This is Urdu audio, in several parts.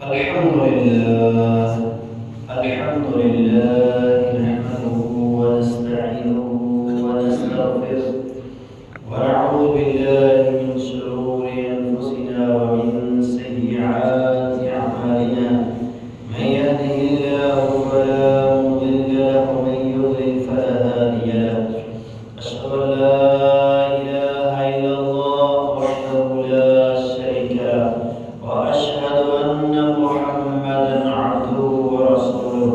الحمد لله نحمده ونستعينه ونستغفره ونعوذ بالله من شرور أنفسنا ومن سيئات أعمالنا من يهده الله فلا مضل له ومن يضلل فلا هادي له أشهد أن لا إله إلا الله وحده لا شريك له وأشهد أن محمدا عبده ورسوله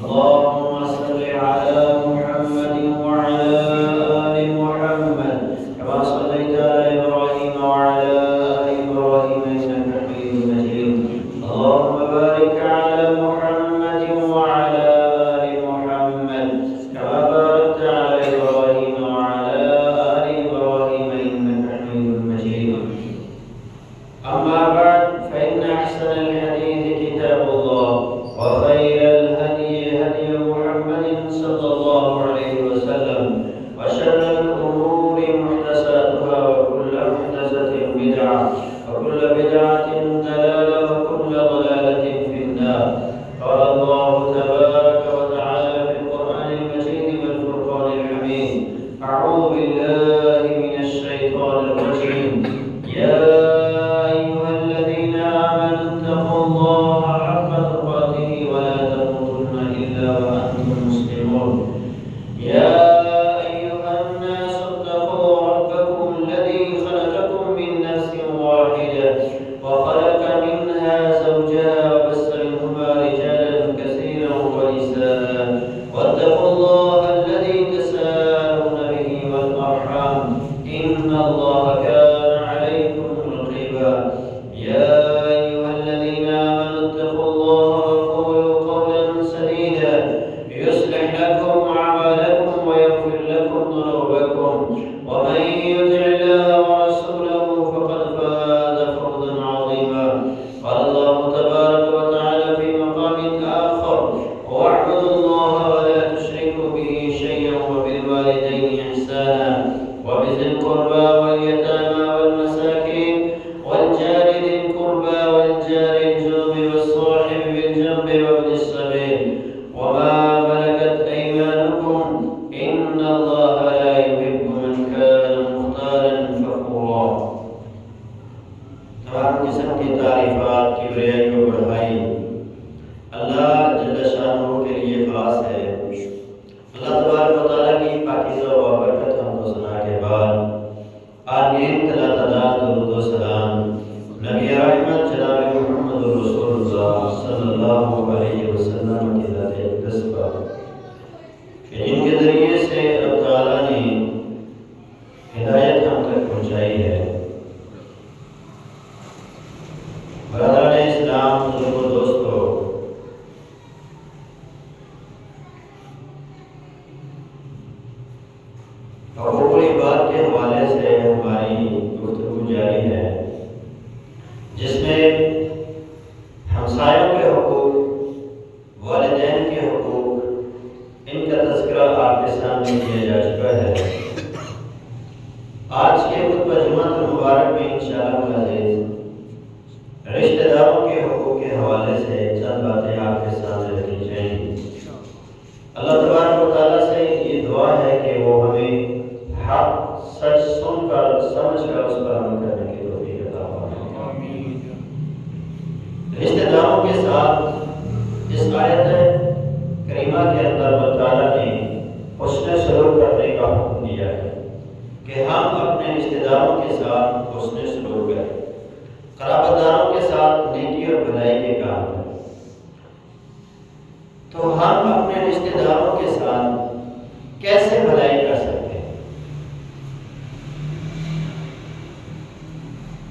اللهم صل على محمد وعلى آل محمد كما صليت على إبراهيم وعلى آل إبراهيم إنك حميد مجيد اللهم بارك على محمد وعلى آل محمد كما باركت على إبراهيم وعلى آل إبراهيم إنك حميد مجيد أما بعد فإن أحسن الحديث كتاب الله وخير الهدي هدي محمد صلى الله عليه وسلم وشر الأمور محدثاتها وكل محدثة بدعة وكل بدعة ضلالة وكل ضلالة في النار قال الله تبارك وتعالى في القرآن المجيد والفرقان الحميد أعوذ بالله من الشيطان الرجيم يا أيها الذين آمنوا اتقوا الله حق تقاته ولا تموتن إلا وأنتم مسلمون يا أيها الناس اتقوا ربكم الذي خلقكم من نفس واحدة وخلق منها زوجها وبث منهما رجالا كثيرا ونساء واتقوا الله الذي تساءلون به والأرحام إن الله كان عليكم رقيبا يا أيها الذين آمنوا اتقوا الله وقولوا قولا سديدا يصلح لكم أعمالكم ويغفر لكم ذنوبكم ومن يطع الله ورسوله فقد فاز فوزا عظيما قال الله تبارك وتعالى في مقام آخر واعبدوا الله ولا تشركوا به شيئا وبالوالدين إحسانا وبذي القربى واليتامى والمساكين والجار ذي القربى والجار الجنب والصاحب بالجنب وابن السبيل وما ملكت أيمانكم إن الله لا يحب من كان مختالا فخورا. تمام قسم کی تعریفات کبریائی و بڑھائی اللہ جل شانہ کے لیے خاص ہے. اللہ تبارک و تعالیٰ کی پاکیزہ و برکت حمد و ثنا کے بعد آمین تعداد درود و سلام نبی رحمت جناب محمد رسول اللہ صلی اللہ علیہ وسلم کی ذات اقدس پر کہ جن کے ذریعے سے رب تعالیٰ نے ہدایت ہم تک پہنچائی ہے. برادران اسلام بزرگ و دوستو، حقوق العباد کے حوالے سے ہماری گفتگو جاری ہے جس میں ہمسایوں کے حقوق، والدین کے حقوق، ان کا تذکرہ آپ کے سامنے کیا جا چکا ہے. آج کے خطبہ جمعہ المبارک میں انشاءاللہ العزیز رشتہ داروں کے حقوق کے حوالے سے چند باتیں آپ کے سامنے رکھی جائیں گی. اللہ تبارک و تعالیٰ سے یہ دعا ہے کہ وہ ہمیں حق سچ سن کر سمجھ کر اس پر عمل کرنے کی توفیق عطا فرمائے. رشتہ داروں کے ساتھ اس آیت کریمہ کے اندر اللہ تعالیٰ نے حسن سلوک کرنے کا حکم دیا ہے کہ ہم اپنے رشتہ داروں کے ساتھ حسن سلوک کریں، قرابت داروں کے ساتھ نیکی اور بھلائی کے کام کریں. تو ہم اپنے رشتہ داروں کے ساتھ کیسے بھلائی کر سکتے ہیں؟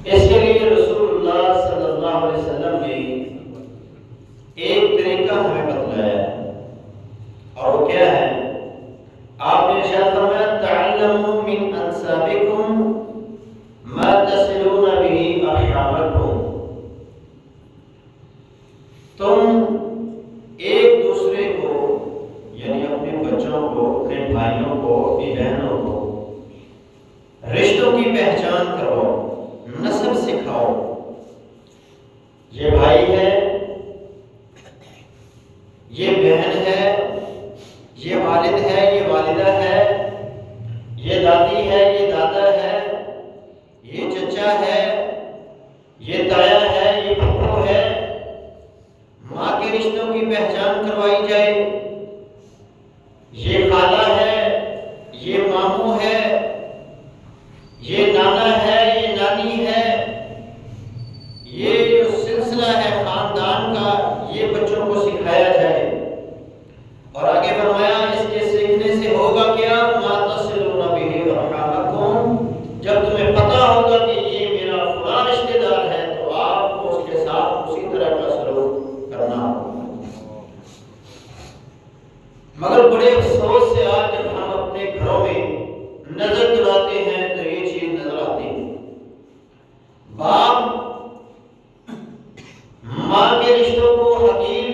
اس کے لیے رسول اللہ صلی اللہ علیہ وسلم نے ایک طریقہ ہمیں بتلایا ہے، اور وہ کیا ہے؟ آپ نے ارشاد فرمایا تعلموا من انسابکم ما تصلون به ارحامکم. تم ایک دوسرے کو یعنی اپنے بچوں کو، اپنے بھائیوں کو، اپنی بہنوں کو رشتوں کی پہچان کرو، نسب سکھاؤ. یہ بھائی ہے بچوں کو سکھایا جائے۔ اور آگے فرمایا اس کے سیکھنے سے ہوگا کیا؟ ما تصلون به ارحامکم، جب تمہیں پتہ ہوگا کہ یہ میرا فلاں رشتہ دار ہے تو آپ کو اس کے ساتھ اسی طرح کا سلوک کرنا ہوگا۔ مگر بڑے افسوس سے آج جب ہم اپنے گھروں میں نظر دوڑاتے ہیں تو یہ چیز نظر آتی ہے۔ باپ ماں کے رشتوں کو حقیر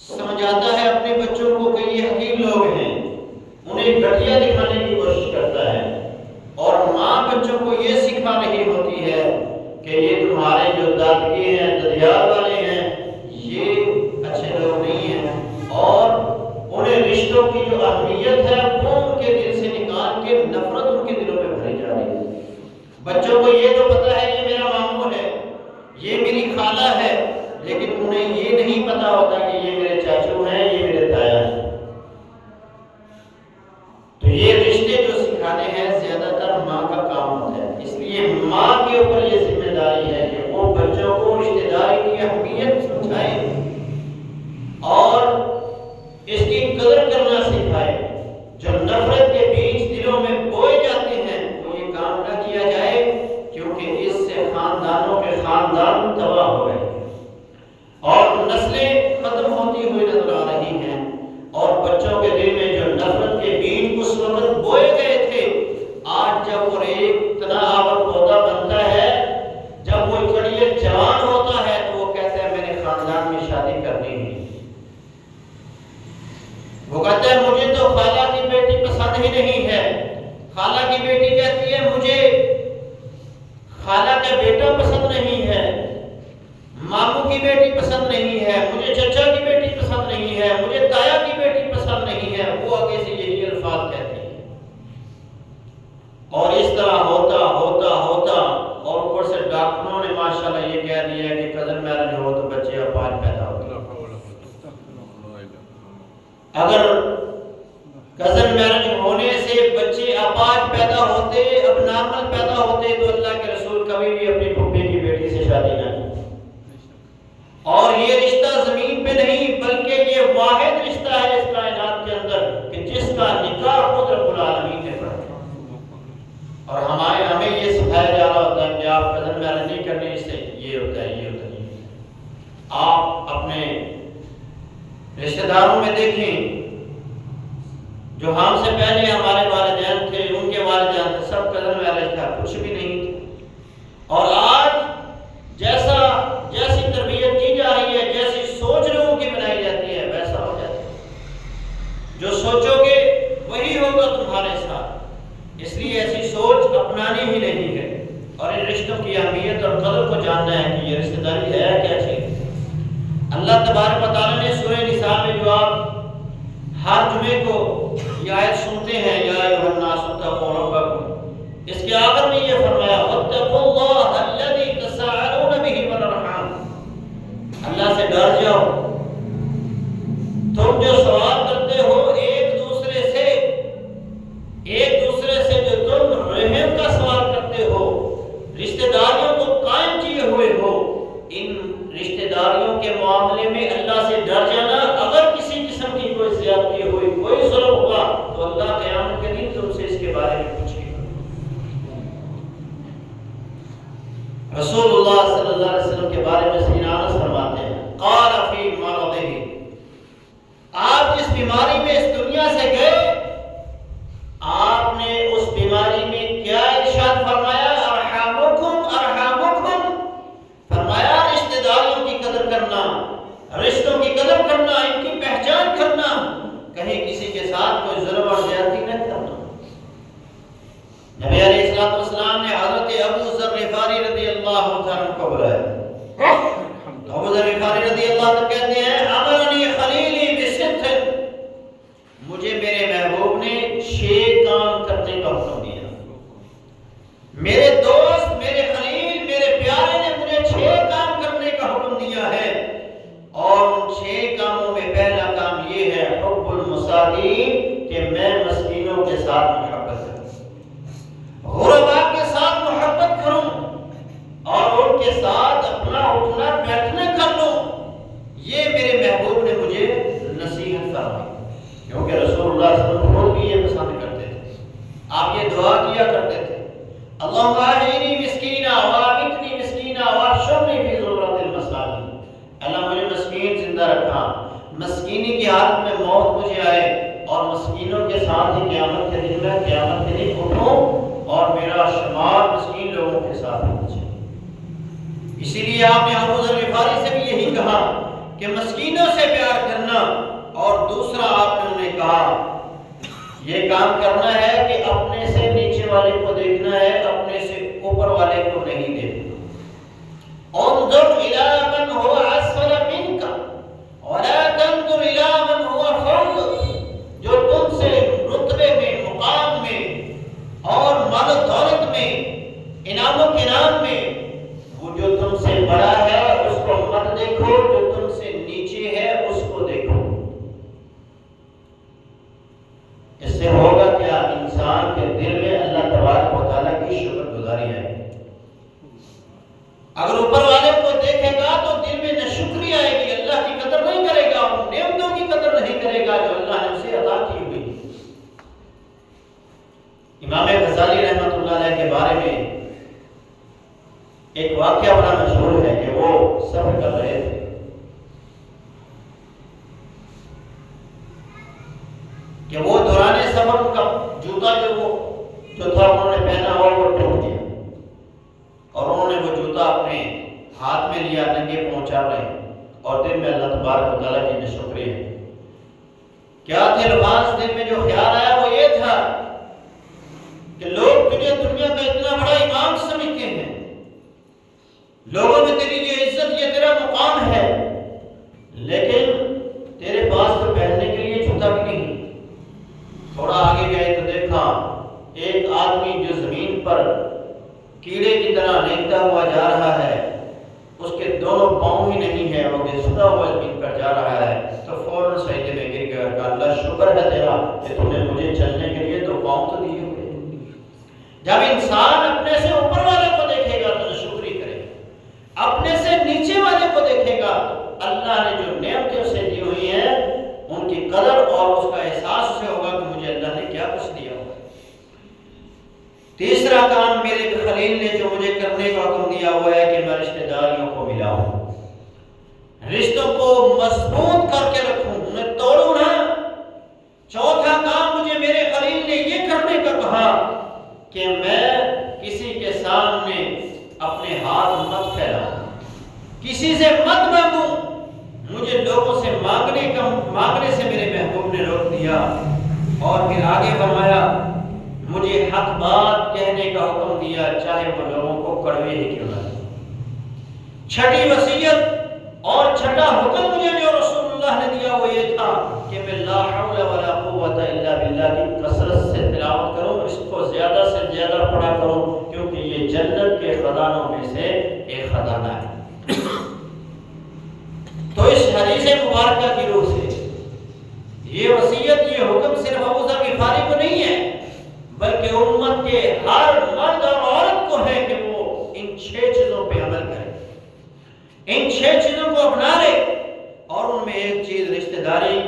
سمجھاتا ہے اپنے بچوں کو کہ یہ حقیر لوگ ہیں، انہیں گھٹیا دکھانے کی کوشش کرتا ہے، اور ماں بچوں کو یہ سکھا رہی ہوتی ہے کہ یہ تمہارے جو دادگی ہیں، ددیال والے ہیں، یہ اچھے لوگ نہیں ہیں، اور انہیں رشتوں کی جو اہمیت ہے وہ ان کے دل سے نکال کے نفرت ان کے دلوں میں بھری جا رہی ہے۔ بچوں کو یہ تو پتہ ہے یہ میرا ماموں ہے، یہ میری خالہ ہے، لیکن انہیں یہ نہیں پتا ہوتا کہ یہ میرے چاچو ہیں، یہ میرے تایا ہیں۔ تو یہ رشتے جو سکھانے ہیں زیادہ تر ماں کا کام ہوتا ہے، اس لیے ماں کے اوپر یہ ذمہ داری ہے کہ وہ بچوں کو رشتہ داری کی اہمیت سمجھائے اور اس کی قدر کرنا سکھائے۔ جو نفرت کے بیج دلوں میں بوئے جاتے ہیں وہ یہ کام نہ کیا جائے، کیونکہ اس سے خاندانوں کے خاندان تباہ ہو رہے ہیں اور نسلیں ختم ہوتی ہوئی نظر آ رہی ہیں، اور بچوں کے دل میں جو نفرت کے بیج اس وقت بوئے گئے تھے، آج جب وہ ایک تناور پودا بنتا ہے، جب وہ کڑیے جوان ہوتا ہے تو وہ کہتا ہے میں نے خاندان میں شادی کرنی ہے۔ وہ کہتا ہے مجھے تو خالہ کی بیٹی پسند ہی نہیں ہے، خالہ کی بیٹی کہتی ہے مجھے خالہ کا بیٹا پسند نہیں ہے، ماموں کی بیٹی پسند نہیں ہے، مجھے چچا کی بیٹی پسند نہیں ہے، مجھے تایا کی بیٹی پسند نہیں ہے، وہ آگے سے یہی الفاظ کہتی ہے۔ اور اس طرح ہوتا ہوتا ہوتا اور اوپر سے ڈاکٹروں نے ماشاءاللہ یہ کہہ دیا کہ کزن میرج ہو تو بچے اپاہج پیدا ہوتے۔ اگر کزن میرج ہونے سے بچے اپاہج پیدا ہوتے، اب نارمل پیدا ہوتے، تو اللہ کے رسول کبھی بھی اپنی پھوپھی کی بیٹی سے شادی نہ کی۔ اور یہ رشتہ زمین پہ نہیں بلکہ یہ واحد رشتہ ہے اس کائنات کے اندر کہ جس کا نکاح خود رب العالمین نے پڑھا، اور ہمیں یہ سکھایا جا رہا ہوتا ہے کہ آپ کزن میرج نہیں کرنے، اس سے یہ ہوتا ہے یہ ہوتا ہے۔ آپ اپنے رشتہ داروں میں دیکھیں جو ہم سے پہلے ہمارے والدین تھے، ان کے والدین تھے، سب کزن میرج تھا، کچھ بھی نہیں تھا۔ اور آج جیسی تربیت کی جا رہی ہے، جیسی سوچ لوگوں کی بنائی جاتی ہے، ویسا ہو جاتا ہے۔ جو سوچو گے وہی ہوگا تمہارے ساتھ، اس لیے ایسی سوچ اپنانی ہی نہیں ہے، اور ان رشتوں کی اہمیت اور قدر کو جاننا ہے کہ یہ رشتہ داری ہے کیا چیز۔ اللہ تبارک و تعالیٰ نے سورہ نساء میں جو آپ ہر جمعے کو یہ آیت سنتے ہیں، یا ایھا الناس اتقوا ربکم، اس کے آخر میں یہ فرمایا واتقوا اللہ الذی تساءلون بہ والارحام، اللہ سے ڈر جاؤ، تم جو سوال کرتے ہو ایک دوسرے سے جو تم رحم کا سوال کرتے ہو، رشتہ داریوں کو قائم کیے ہوئے ہو، ان رشتہ داریوں کے معاملے میں اللہ سے ڈر جانا۔ اگر کسی قسم کی کوئی زیادتی ہوئی، کوئی ظلم ہوا، تو اللہ قیامت کے دن تم سے اس کے بارے میں پوچھے گا۔ رسول اللہ صلی اللہ علیہ وسلم کے بارے میں سیدنا انس فرماتے ہیں قال فی مرضہ، آپ جس بیماری میں اس دنیا سے گئے، آپ نے اس بیماری میں کیا ارشاد فرمایا؟ ارحامکم ارحامکم، فرمایا رشتہ داریوں کی قدر کرنا، رشتوں کی قدر کرنا، ان کی پہچان کرنا، کہیں کسی کے ساتھ کوئی ظلم اور زیادتی نہ کرنا۔ نبی علیہ الصلوۃ والسلام نے حضرت ابو ذر غفاری رضی اللہ عنہ کو بلایا۔ ابو ذر غفاری رضی اللہ عنہ کہتے ہیں امرنی خلیلی بست، مجھے میرے محبوب نے 6 کام کرنے کا حکم دیا۔ میرے دوست، میرے خلیل، میرے پیارے نے مجھے 6 کام کرنے کا حکم دیا ہے، اور ان 6 کاموں میں پہلا کام یہ ہے حب المساکین، کہ میں مسکینوں کے ساتھ محبت کروں، غرباء کے ساتھ محبت کروں، اور ان کے ساتھ اپنا اٹھنا بیٹھنا کر لوں۔ یہ میرے محبوب نے مجھے نصیحت فرمائی، کیونکہ رسول اللہ صلی اللہ علیہ وسلم خود بھی یہ پسند کرتے تھے، آپ یہ دعا کیا کرتے تھے، اللہم احیینی مسکینا وامیتنی مسکینا واحشرنی فی زمرۃ المساکین، اللہ مجھے مسکین زندہ رکھنا، مسکینی کی حالت میں موت مجھے آئے اور مسکینوں کے ساتھ ہی قیامت کے دن میں قیامت کے دن اٹھوں اور میرا شمار مسکین لوگوں کے ساتھ ہونا چاہیے۔ اسی لیے آپ نے ابو ذر غفاری سے بھی یہی کہا کہ مسکینوں سے پیار کرنا، اور دوسرا آپ نے انہیں کہا یہ کام کرنا ہے کہ اپنے سے نیچے والے کو دیکھنا ہے، اپنے سے اوپر والے کو نہیں دیکھنا۔ انظر الی من هو اسفل منک ولا تنظر الی من هو فوق، جو تم سے رتبے میں، مقام میں اور مال و دولت میں، انعام و انعام میں، وہ جو تم سے بڑا ہے اس کو مت دیکھو، جو تم سے نیچے ہے اس کو دیکھو۔ اس سے ہوگا کیا؟ انسان کے دل میں اللہ تبارک و تعالیٰ کی شکر گزاری آئے گی۔ اگر اوپر والے کو دیکھے گا تو دل میں ناشکری آئے گی، اللہ کی قدر نہیں کرے گا، اور نعمتوں کی قدر نہیں کرے گا جو اللہ نے اسے عطا کی ہوئی۔ امام غزالی رحمۃ اللہ علیہ کے بارے میں ایک واقعہ بڑا مشہور ہے کہ وہ سفر کر رہے تھے، کہ وہ دوران سفر ان کا جوتا جو تھا انہوں نے پہنا ہوا وہ ٹوٹ گیا، اور انہوں نے وہ جوتا اپنے ہاتھ میں لیا، ننگے پاؤں چل رہے ہیں، اور دل میں اللہ تبارک و تعالیٰ کی ناشکری ہے۔ کیا تھے لباس؟ دل میں جو خیال آیا وہ یہ تھا کہ لوگ تجھے دنیا کا اتنا بڑا امام سمجھتے ہیں، لوگوں میں تیری یہ عزت، یہ تیرا مقام ہے، لیکن تیرے پاس تو پہننے کے لیے جوتا بھی نہیں۔ تھوڑا آگے گئے تو دیکھا ایک آدمی جو زمین پر کیڑے کی طرح لینگتا ہوا جا رہا ہے، اس کے دونوں پاؤں ہی نہیں ہے، وہ گھستا ہوا زمین پر جا رہا ہے، تو فوراً سجدے میں گر گیا اور کہا اللہ شکر ہے تیرا کہ تم نے مجھے چلنے کے لیے دو پاؤں تو دیے ہوئے۔ جب انسان اپنے سے اوپر والے کو دیکھے گا تو شکری کرے گا، اپنے سے نیچے والے کو دیکھے گا تو اللہ نے جو نعمتیں اسے دی ہوئی ہیں ان کی قدر اور اس کا احساس اسے ہوگا کہ مجھے اللہ نے کیا کچھ دیا ہوگا۔ تیسرا کام میرے خلیل نے جو مجھے کرنے کا حکم دیا ہوا ہے کہ میں رشتہ داریوں کو ملاؤں، رشتوں کو مضبوط کر کے رکھوں، انہیں توڑوں نہ۔ چوتھا کام مجھے میرے خلیل نے یہ کرنے کا کہا کہ میں کسی کے سامنے اپنے ہاتھ مت پھیلاؤں، کسی سے مت مانگوں، مجھے لوگوں سے مانگنے سے میرے محبوب نے روک دیا، اور پھر آگے فرمایا مجھے حق بات کہنے کا حکم دیا چاہے وہ لوگوں کو کڑوے ہی کیوں نہ۔ چھٹی وصیت اور چھٹا حکم مجھے جو رسول اللہ نے دیا وہ یہ تھا کہ میں لا حول ولا قوت الا باللہ کی کثرت سے تلاوت کروں، اس کو زیادہ سے زیادہ پڑھا کروں، کیونکہ یہ جنت کے خزانوں میں سے ایک خزانہ ہے۔ تو اس حدیث مبارکہ کی روح سے یہ وصیت، یہ حکم صرف ابو ذر غفاری کو نہیں ہے بلکہ امت کے ہر مرد اور عورت کو ہے کہ وہ ان 6 چیزوں پہ عمل کرے، ان 6 چیزوں کو اپنا لے، اور ان میں ایک چیز رشتہ داری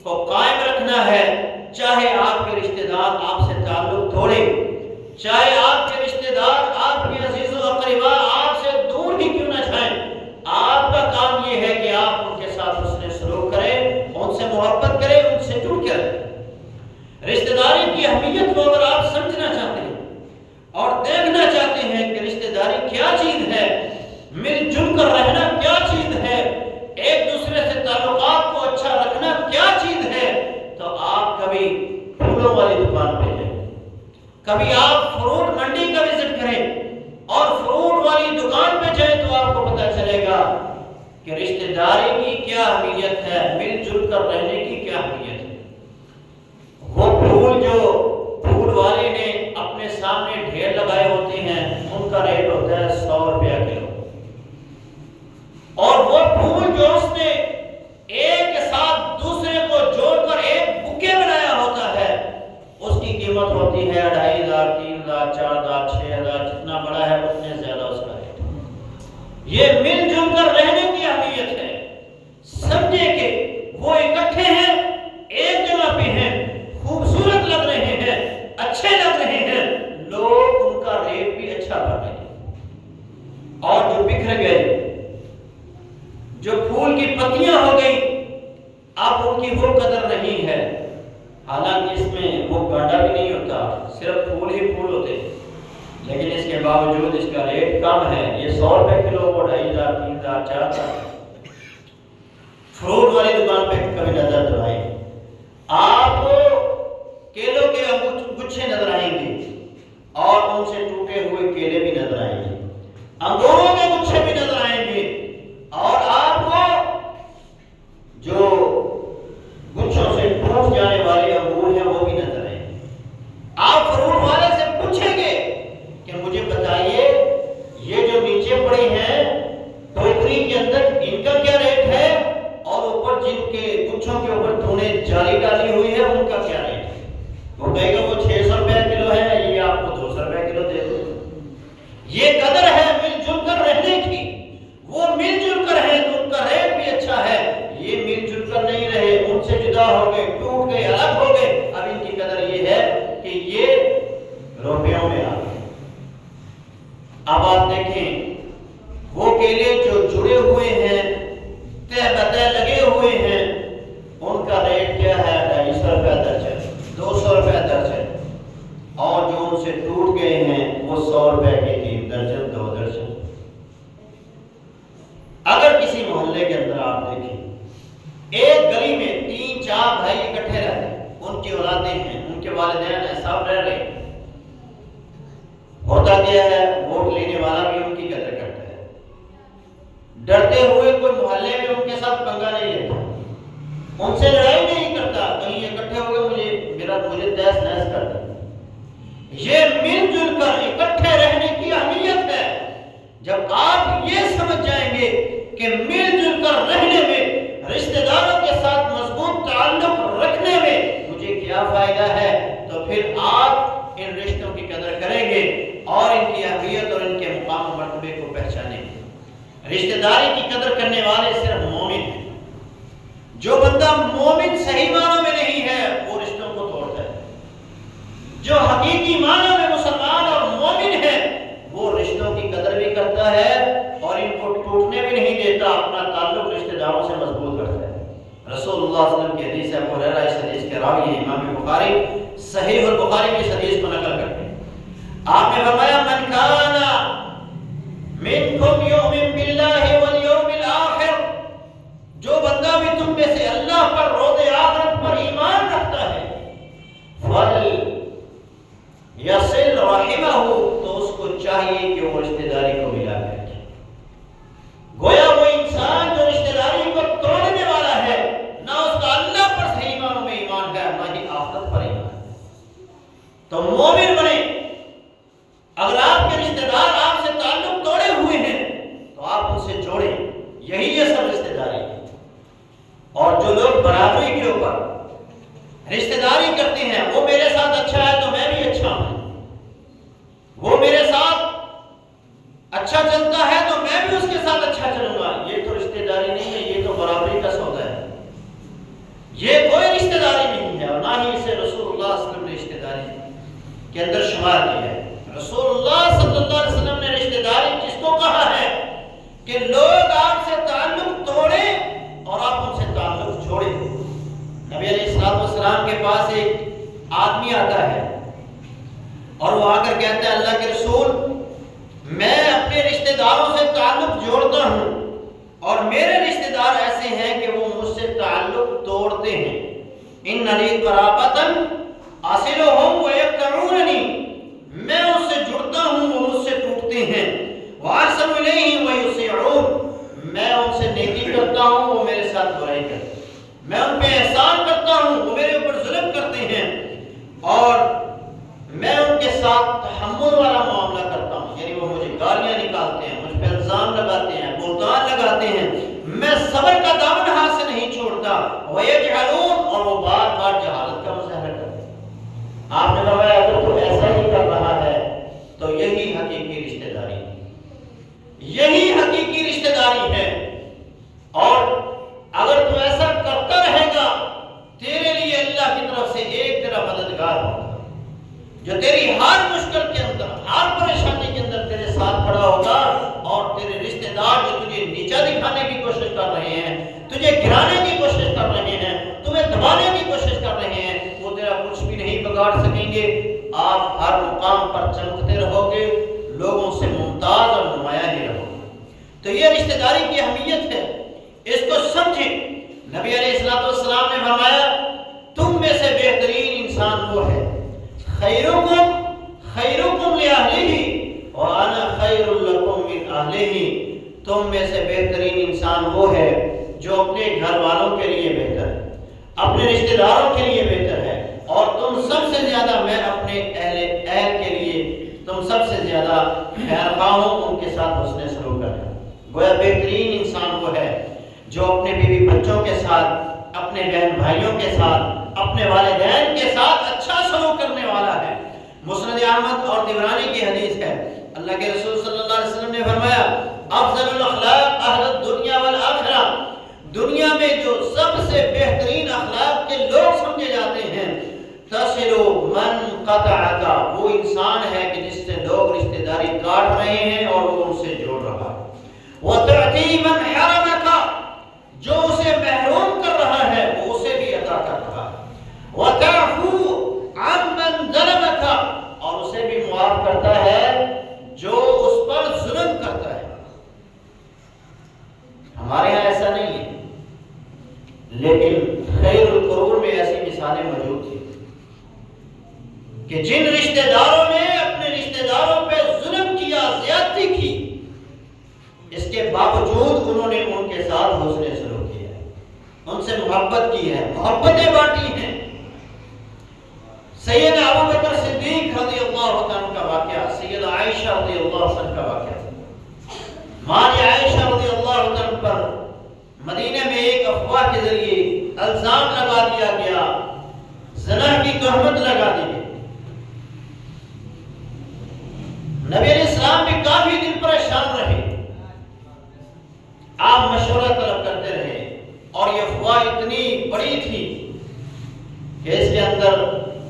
کو قائم رکھنا ہے، چاہے آپ کے رشتہ دار آپ سے تعلق توڑے، چاہے آپ کے رشتہ دار آپ کے عزیز و اقربا آپ سے دور ہی کیوں نہ جائیں، آپ کا کام یہ ہے کہ آپ ان کے ساتھ حسن سلوک کریں، ان سے محبت کریں، ان سے جڑ کر رشتہ داری کی اہمیت کو اگر آپ سمجھنا چاہتے ہیں اور دیکھنا چاہتے ہیں کہ رشتہ داری کیا چیز ہے، مل جل کر رہنا کیا چیز ہے، ایک دوسرے سے تعلقات کو اچھا رکھنا کیا چیز ہے، تو آپ کبھی پھولوں والی دکان پہ جائیں، کبھی آپ فروٹ منڈی کا وزٹ کریں اور فروٹ والی دکان پہ جائیں تو آپ کو پتہ چلے گا کہ رشتہ داری کی کیا اہمیت ہے، مل جل کر رہنے کی کیا اہمیت ہے۔ وہ پھول جو پھول والے نے اپنے سامنے ڈھیر لگائے ہوتے ہیں ان کا ریٹ ہوتا ہے 100 روپیہ کلو، اور وہ پھول جو اس نے ایک کے ساتھ دوسرے کو جوڑ کر ایک بکے بنایا ہوتا ہے اس کی قیمت ہوتی ہے 2500، 3000، 4000، 6000، جتنا بڑا ہے اتنے زیادہ اس کا ریٹ۔ یہ مل جل کر رہنے کی اہمیت ہے، وہ اکٹھے ہیں، ایک جگہ پہ ہیں، خوبصورت لگ رہے ہیں، اچھے لگ رہے ہیں، لوگ ان کا ریٹ بھی اچھا کر رہے ہیں۔ اور جو بکھر گئے، جو پھول کی پتیاں ہو گئی، اب ان کی وہ قدر نہیں ہے، حالانکہ اس میں وہ گانڈا بھی نہیں ہوتا، صرف پھول ہی پھول ہوتے، لیکن اس کے باوجود اس کا ریٹ کم ہے۔ یہ 100 روپے کلو، وہ 2500، 3000، 4000۔ فروٹ والی دکان پہ کبھی نظر دوڑائیں، آپ کو کیلوں کے گچھے نظر آئیں گے اور ان سے ٹوٹے ہوئے کیلے بھی نظر آئیں گے، انگوروں کے گچھے بھی نظر آئیں گے، اور آپ کو جو گچھوں سے ٹوٹ جانے والے انگور ہیں وہ بھی نظر آئیں گے۔ آپ فروٹ والے سے پوچھیں گے کہ مجھے بتائیے یہ جو نیچے پڑی ہیں ٹوکری کے اندر ان کا کیا ریٹ ہے، اور اوپر جن کے گچھوں کے اوپر تو نے جالی ڈالی ہوئی ہے ان کا کیا ریٹ ہے؟ وہ کہے گا وہ 600 روپے کلو ہے، یہ آپ کو 200 روپے کلو دے دو۔ یہ قدر ہے مل جل کر رہنے کی، وہ مل جل کر ہے تو ان کا ریٹ بھی اچھا ہے، یہ مل جل کر نہیں رہے، ان سے جدا ہو گئے، ٹوٹ گئے، الگ ہو گئے، اب ان کی قدر یہ ہے کہ یہ روپیوں میں آ گئے۔ اب آپ دیکھیں وہ کیلے جو جڑے ہوئے ہیں، تہ بتہ لگے ہوئے ہیں، ان کا ریٹ کیا ہے؟ 250 روپے درجن، 200 روپے درجن، اور جو ان سے ٹوٹ گئے ہیں وہ 100 روپے کی 3 درجن، 2 درجن۔ اگر کسی محلے کے اندر آپ دیکھیں ایک گلی میں 3-4 بھائی اکٹھے رہتے ہیں، ان کی اولادیں ہیں، ان کے والدین ہیں، سب رہ رہے ہیں، ہوتا کیا ہے ووٹ لینے والا بھی ان کی قدر کرتا ہے، ڈرتے ہوئے کوئی محلے میں ان کے ساتھ پنگا نہیں لیتا، ان سے لڑائی نہیں کرتا، کہیں اکٹھے ہو گئے مجھے تیس نیس کر دیں۔ یہ مل جل کر اکٹھے رہنے کی اہمیت ہے۔ جب آپ یہ سمجھ جائیں گے کہ مل جل کر رہنے میں، رشتہ داروں کے ساتھ مضبوط تعلق رکھنے میں مجھے کیا فائدہ ہے، تو پھر آپ ان رشتوں کی قدر کریں گے اور ان کی اہمیت اور ان کے مقام و مرتبے کو پہچانیں گے۔ رشتہ داری کی قدر کرنے والے صرف مومن ہیں۔ جو بندہ مومن صحیح معنوں میں نہیں ہے وہ رشتوں کو توڑتا ہے، جو حقیقی معنوں میں مسلمان اور مومن ہے وہ رشتوں کی قدر بھی کرتا ہے اور ان کو ٹوٹنے بھی نہیں دیتا، اپنا تعلق رشتہ داروں سے مضبوط رکھتا ہے۔ رسول اللہ صلی اللہ علیہ وسلم کی حدیث ہے، ابو ہریرہ اس حدیث کے راوی ہیں، امام بخاری صحیح البخاری کی اس حدیث کو نقل کرتے ہیں۔ آپ نے فرمایا من کان منکم یؤمن باللہ والیوم الآخر، جو بندہ بھی تم میں سے اللہ پر، روز آخرت پر ایمان رکھتا ہے، یصل رحمہ، تو اس کو چاہیے کہ وہ رشتہ داری کو ملا کر رکھے۔ گویا وہ انسان جو رشتہ داری کو توڑنے والا ہے، نہ اس کا اللہ پر صحیح معنوں میں ایمان ہے، نہ ہی آخرت پر ایمان ہے۔ تو مومن بنے۔ اگر آپ کے رشتہ دار آپ سے تعلق توڑے ہوئے ہیں تو آپ ان سے جوڑیں، یہی یہ سب رشتہ داری ہے۔ اور جو لوگ برابری کے اوپر رشتہ داری کرتے ہیں، وہ میرے ساتھ اچھا ہے تو میں بھی اچھا ہوں، وہ میرے ساتھ اچھا چلتا ہے تو میں بھی اس کے ساتھ اچھا چلوں گا، یہ تو رشتہ داری نہیں ہے، یہ تو برابری کا سودا ہے، یہ کوئی رشتہ داری نہیں ہے، اور نہ ہی اسے رسول اللہ صلی اللہ علیہ وسلم نے رشتہ داری کے اندر شمار کیا ہے۔ رسول اللہ صلی اللہ علیہ وسلم نے رشتہ داری جس کو کہا ہے کہ لوگ آپ سے تعلق توڑیں اور آپ ان سے تعلق جوڑیں۔ نبی علیہ السلام کے پاس ایک آدمی آتا ہے اور وہ آ کر کہتا ہے اللہ کے رسول، میں اپنے رشتہ داروں سے تعلق جوڑتا ہوں اور میرے رشتہ دار ایسے ہیں کہ وہ مجھ سے تعلق توڑتے ہیں۔ ان لی قرابۃ اصلھم ویقطعوننی، میں ان سے جڑتا ہوں وہ مجھ سے ٹوٹتے ہیں۔ واحسن الیہم ویسیئون، میں ان سے نیکی کرتا ہوں وہ میرے ساتھ برائی کرتے ہیں، میں ان پہ احسان کرتا ہوں وہ میرے اوپر ظلم کرتے ہیں، اور میں ان کے ساتھ تحمل والا معاملہ کرتا ہوں، یعنی وہ مجھے گالیاں نکالتے ہیں، مجھ پہ الزام لگاتے ہیں، بہتان لگاتے ہیں، میں صبر کا دامن ہاتھ سے نہیں چھوڑتا۔ ویجہلون، اور وہ بار بار جہالت کا مظاہرہ کرتے ہیں۔ آپ نے فرمایا اگر تو ایسا ہی کر رہا ہے تو یہی حقیقی رشتہ داری ہے، یہی حقیقی رشتہ داری ہے، اور اگر تو ایسا کرتا رہے نیچا دکھانے کی کوشش کر رہے ہیں، تجھے گرانے کی کوشش کر رہے ہیں، تمہیں دبانے کی کوشش کر رہے ہیں، وہ تیرا کچھ بھی نہیں بگاڑ سکیں گے۔ آپ ہر مقام پر چمکتے رہو گے، لوگوں سے ممتاز اور نمایاں ہی رہو گے۔ تو یہ رشتہ داری کی اہمیت ہے، اس کو سمجھیں۔ نبی علیہ السلام نے فرمایا تم میں سے بہترین انسان وہ ہے خیرکم لأہلہ وانا خیر لکم من اہلہ، تم میں سے بہترین انسان وہ ہے جو اپنے گھر والوں کے لیے بہتر ہے، اپنے رشتہ داروں کے لیے بہتر ہے، اور تم سب سے زیادہ میں اپنے اہل کے لیے تم سب سے زیادہ خیر خواہ ہوں، ان کے ساتھ حسن سلوک کرنا۔ گویا بہترین انسان وہ ہے جو اپنے بیوی بچوں کے ساتھ، اپنے بہن بھائیوں کے ساتھ، اپنے والدین کے ساتھ اچھا سلوک کرنے والا ہے۔ مسند احمد اور طبرانی کی حدیث ہے، اللہ کے رسول صلی اللہ علیہ وسلم نے فرمایا افضل الاخلاق اہل الدنیا والآخرہ، دنیا میں جو سب سے بہترین اخلاق کے لوگ سمجھے جاتے ہیں، تصل من قطعک، وہ انسان ہے کہ جس سے لوگ رشتہ داری کاٹ رہے ہیں اور وہ ان سے جوڑ رہا ہے، وتعطی من حرمک، جو اسے محروم کر رہا ہے وہ اسے بھی عطا کر رہا ہے، وتعفو عن من ظلمک، اور اسے بھی معاف کرتا ہے جو اس پر ظلم کرتا ہے۔ ہمارے ہاں ایسا نہیں ہے، لیکن خیر القرون میں ایسی مثالیں موجود تھیں کہ جن رشتہ داروں نے اپنے رشتہ داروں پہ ظلم کیا، زیادتی کی، اس کے باوجود انہوں نے ان کے ساتھ حسن سلوک کیا ہے، ان سے محبت کی ہے، محبتیں بانٹی ہیں۔ سید ابو بکر صدیق رضی اللہ عنہ کا واقعہ، سید عائشہ رضی اللہ عنہ کا واقعہ، ماں عائشہ رضی اللہ عنہ پر مدینہ میں ایک افواہ کے ذریعے الزام لگا دیا گیا، زنا کی تہمت لگا دی گئی۔ نبی علیہ السلام بھی کافی دن پریشان رہے، آپ مشورہ طلب کرتے رہے، اور یہ افواہ اتنی بڑی تھی کہ اس کے اندر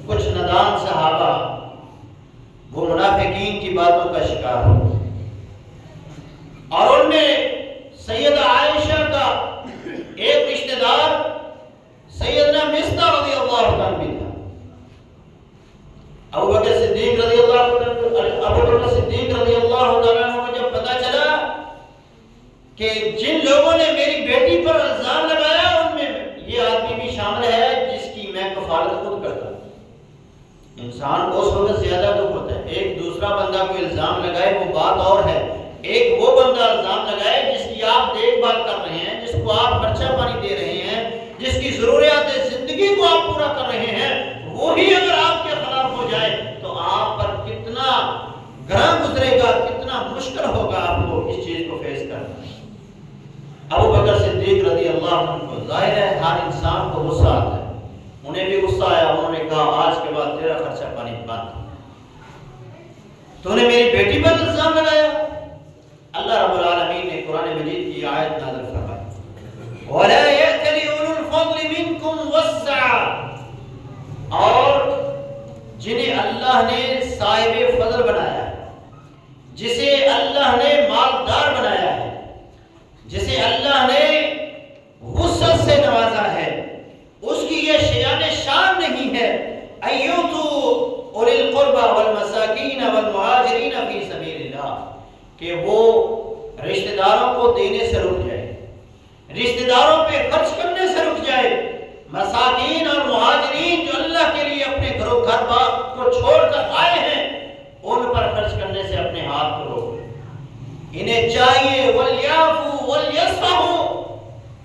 کچھ نادان صحابہ وہ منافقین کی باتوں کا شکار ہو، اور ان میں سیدہ عائشہ کا ایک رشتہ دار سیدنا مصطح رضی اللہ عنہ بھی تھا۔ ابو بکر صدیق رضی اللہ عنہ کو جب پتا چلا کہ جن لوگوں نے میری بیٹی پر الزام لگایا ان میں یہ آدمی بھی شامل ہے جس کی میں کفالت خود کرتا ہوں۔ انسان کو اس وقت زیادہ دکھ ہوتا ہے، ایک دوسرا بندہ کوئی الزام لگائے وہ بات اور ہے، ایک وہ بندہ الزام لگائے جس کی آپ دیکھ بھال کر رہے ہیں، جس کو آپ خرچہ پانی دے رہے ہیں، جس کی ضروریات زندگی کو آپ پورا کر رہے ہیں، وہی اگر آپ کے خلاف ہو جائے تو آپ پر کتنا گراں گزرے گا، کتنا مشکل ہوگا آپ کو اس چیز کو فیس کرنا۔ ابو بکر صدیق رضی اللہ عنہ کو ظاہر ہے ہر انسان کو غصہ آتا ہے، انہیں بھی غصہ آیا، انہوں نے کہا آج کے بعد تیرا خرچہ پانی بند، تو نے میری بیٹی پر الزام لگایا۔ اللہ رب العالمین نے قرآن مجید کی آیت نازل فرمائی وَلَا يَأْتَلِ أُولُو الْفَضْلِ مِنْكُمْ وَالسَّعَةِ، اور جنہیں اللہ نے صاحب فضل بنایا ہے، جسے اللہ نے مالدار بنایا ہے، جسے اللہ نے وسعت سے نوازا ہے، اس کی یہ شیان شان نہیں ہے ایوتو اولی القربى والمساکین والمہاجرین فی سبیل اللہ، کہ وہ رشتہ داروں کو دینے سے رک جائے، رشتہ داروں پہ خرچ کرنے سے رک جائے، مساکین اور مہاجرین جو اللہ کے لیے اپنے گھر بار کو چھوڑ کر آئے ہیں ان پر خرچ کرنے سے اپنے ہاتھ کو روک لیں۔ انہیں چاہیے وَلْيَعْفُوا وَلْيَصْفَحُوا،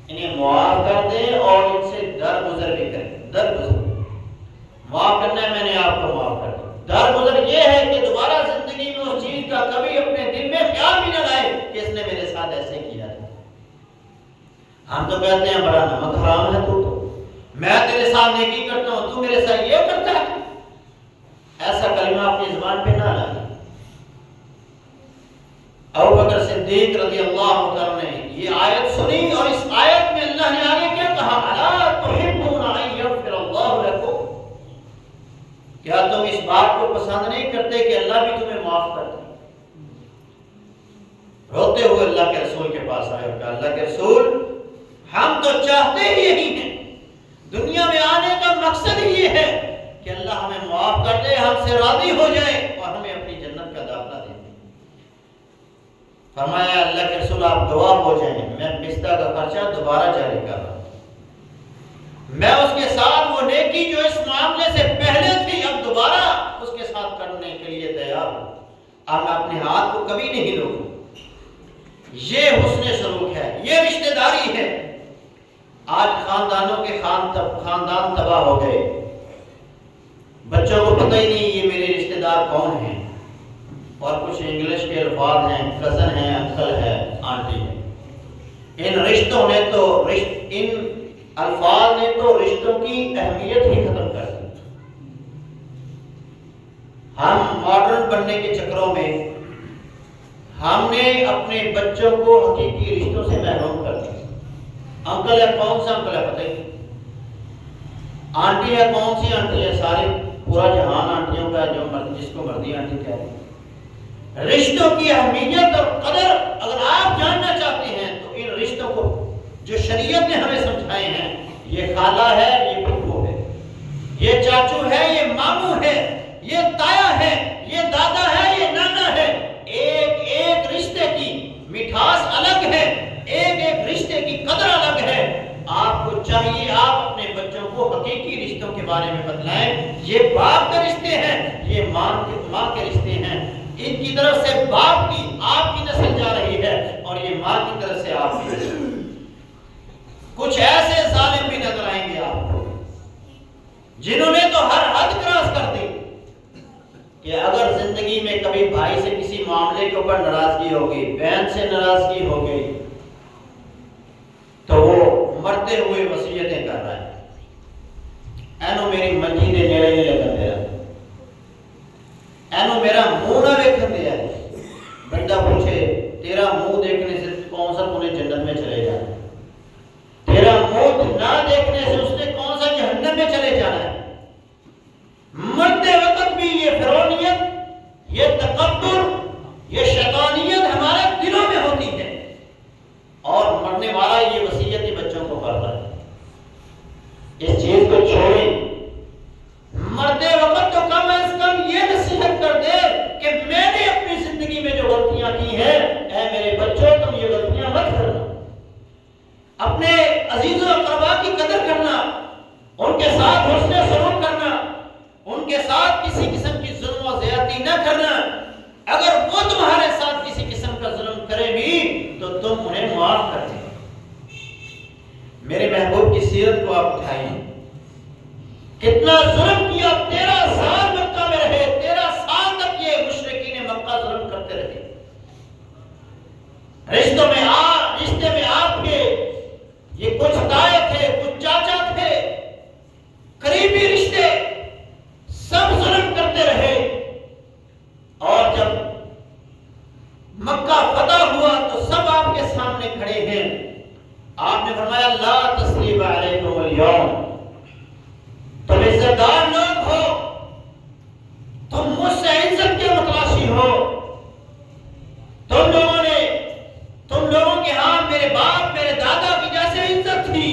انہیں معاف کر دیں اور ان سے درگزر بھی کریں۔ درگزر معاف کرنا ہے، میں نے آپ کو معاف کر دیا۔ درگزر یہ ہے کہ دوبارہ زندگی میں اس چیز کا کبھی اپنے دل میں خیال بھی نہ لائے کہ اس نے میرے ساتھ ایسے کیا تھا۔ ہم تو کہتے ہیں بڑا نمک حرام ہے تو میں تیرے ساتھ نیکی کرتا ہوں، تو میرے ساتھ یہ کرتا ہے، ایسا کلمہ اپنی زبان پہ نہ لائے۔ ابو بکر صدیق رضی اللہ عنہ نے یہ آیت سنی، اور اس آیت میں اللہ نے آگے کیا کہا الا تحبون ان یغفر اللہ لکم، کیا تم اس بات کو پسند نہیں کرتے کہ اللہ بھی تمہیں معاف کرتا ہے؟ روتے ہوئے اللہ کے رسول کے پاس آئے، ہے کہ اللہ کے رسول ہم تو چاہتے ہی یہی ہیں، دنیا میں آنے کا مقصد ہی یہ ہے کہ اللہ ہمیں معاف کر دے، ہم سے راضی ہو جائے اور ہمیں اپنی جنت کا داخلہ دے دے۔ فرمایا اللہ کے رسول آپ گواہ ہو جائیں، میں مصطفیٰ کا خرچہ دوبارہ جاری کر رہا ہوں، میں اس کے ساتھ وہ نیکی جو اس معاملے سے پہلے تھی اب دوبارہ اس کے ساتھ کرنے کے لیے تیار ہوں، اب میں اپنے ہاتھ کو کبھی نہیں روکوں۔ یہ حسن سلوک ہے، یہ رشتہ داری ہے۔ آج خاندانوں کے خاندان تباہ ہو گئے، بچوں کو پتہ ہی نہیں یہ میرے رشتہ دار کون ہیں، اور کچھ انگلش کے الفاظ ہیں، کزن ہیں، انکل ہے، آنٹی ہے۔ ان رشتوں نے تو ان الفاظ نے تو رشتوں کی اہمیت ہی ختم کر دی۔ ہم ماڈرن بننے کے چکروں میں ہم نے اپنے بچوں کو حقیقی رشتوں سے محروم کر دیا۔ انکل ہے، کون سا انکل ہے پتہ ہی نہیں، آنٹی ہے، کون سی آنٹی ہے، سارے پورا جہان آنٹیوں کا ہے، جو جس کو مرضی آنٹی کہتے ہیں۔ رشتوں کی اہمیت اور قدر اگر آپ جاننا چاہتے ہیں تو ان رشتوں کو جو شریعت نے ہمیں سمجھائے ہیں، یہ خالہ ہے، یہ پھپھو ہے، یہ چاچو ہے، یہ ماموں ہے، یہ تایا ہے، یہ دادا ہے، یہ نانا ہے۔ ایک ایک رشتے کی مٹھاس الگ ہے، ایک ایک رشتے کی قدر الگ ہے۔ آپ کو چاہیے آپ اپنے بچوں کو حقیقی رشتوں کے بارے میں بتلائیں۔ یہ باپ کے رشتے ہیں، یہ ماں کے رشتے ہیں، ان کی طرف سے باپ کی آپ کی نسل جا رہی ہے اور یہ ماں کی طرف سے آپ کی نسل۔ کچھ ایسے ظالم بھی نظر آئیں گے آپ کو جنہوں نے تو ہر حد کراس کر دی کہ اگر زندگی میں کبھی بھائی سے کسی معاملے کے اوپر ناراضگی ہو گئی، بہن سے ناراضگی ہو گئی، تو وہ مرتے ہوئے وصیتیں کر رہا ہے، اینو میری منجی دے نیڑے نہیں لگن دے رہا، اینو میرا منہ نہ دیکھن دیا ہے۔ بندہ پوچھے تیرا منہ دیکھنے سے کون سا تمہیں جنت میں چلے جانا ہے، تیرا منہ نہ دیکھنے سے اس نے کون سا جہنم میں چلے جانا ہے۔ مرتے وقت بھی یہ فرعونیت، یہ تکبر، یہ شیطانیت ہمارے دلوں میں ہوتی ہے، اور مرنے والا یہ وصیت بچوں کو کر رہا ہے۔ اس چیز کو چھوڑیں، مرتے وقت تو کم از کم یہ نصیحت کر دے کہ میں نے اپنی زندگی میں جو غلطیاں کی ہیں، اے میرے بچوں تم یہ غلطیاں مت کرنا۔ اپنے عزیز و اقربا کی قدر کرنا، ان کے ساتھ حسن سلوک کرنا، ان کے ساتھ کسی قسم کی ظلم و زیادتی نہ کرنا۔ اگر وہ تمہارے ساتھ کسی قسم کا ظلم کرے بھی تو تم انہیں معاف کر دیں۔ میرے محبوب کی سیرت کو آپ اٹھائیں، کتنا ظلم کیا، 13 سال مکہ میں رہے، 13 سال تک یہ مشرکین مکہ ظلم کرتے رہے۔ رشتے میں آپ کے یہ کچھ تائے تھے، کچھ چاچا تھے، قریبی رشتے، سب ظلم کرتے رہے، اور جب مکہ فتح ہوا تو سب آپ کے سامنے کھڑے ہیں۔ آپ نے فرمایا لا تثریب علیکم اليوم، تم عزت دار لوگ ہو، تم مجھ سے عزت کے متلاشی ہو، تم لوگوں کے ہاں میرے باپ میرے دادا کی جیسے عزت تھی،